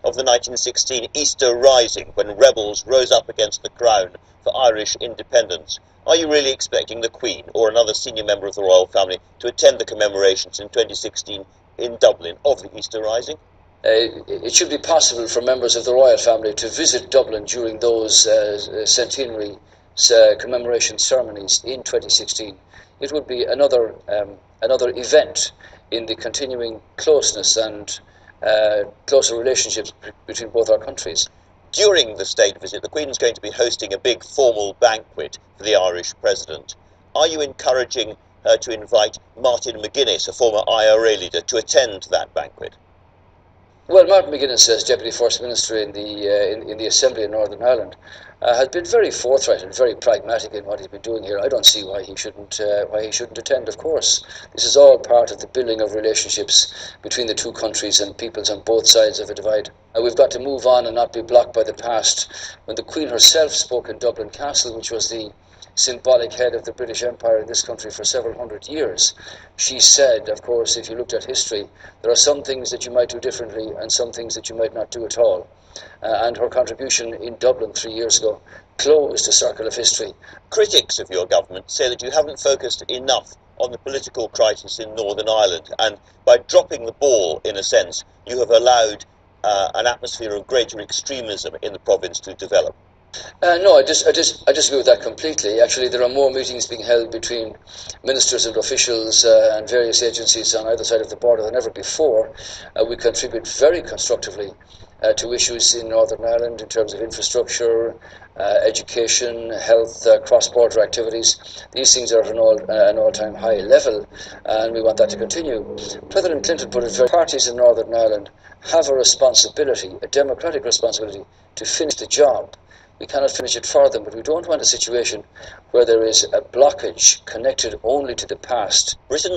of the 1916 Easter Rising, when rebels rose up against the Crown for Irish independence. Are you really expecting the Queen or another senior member of the royal family to attend the commemorations in 2016 in Dublin of the Easter Rising? It should be possible for members of the royal family to visit Dublin during those centenary commemoration ceremonies in 2016. It would be another event in the continuing closeness and closer relationships between both our countries. During the state visit, the Queen's going to be hosting a big formal banquet for the Irish President. Are you encouraging her to invite Martin McGuinness, a former IRA leader, to attend that banquet? Well, Martin McGuinness, as Deputy First Minister in the Assembly in Northern Ireland, has been very forthright and very pragmatic in what he's been doing here. I don't see why he shouldn't attend. Of course, this is all part of the building of relationships between the two countries and peoples on both sides of a divide. We've got to move on and not be blocked by the past. When the Queen herself spoke in Dublin Castle, which was the symbolic head of the British Empire in this country for several hundred years, she said, of course, if you looked at history, there are some things that you might do differently and some things that you might not do at all. And her contribution in Dublin 3 years ago closed a circle of history. Critics of your government say that you haven't focused enough on the political crisis in Northern Ireland, and by dropping the ball, in a sense, you have allowed an atmosphere of greater extremism in the province to develop. No, I disagree with that completely. Actually, there are more meetings being held between ministers and officials and various agencies on either side of the border than ever before. We contribute very constructively to issues in Northern Ireland in terms of infrastructure, education, health, cross-border activities. These things are at an all-time high level, and we want that to continue. President Clinton put it very: parties in Northern Ireland have a responsibility, a democratic responsibility, to finish the job. We cannot finish it for them, but we don't want a situation where there is a blockage connected only to the past. Britain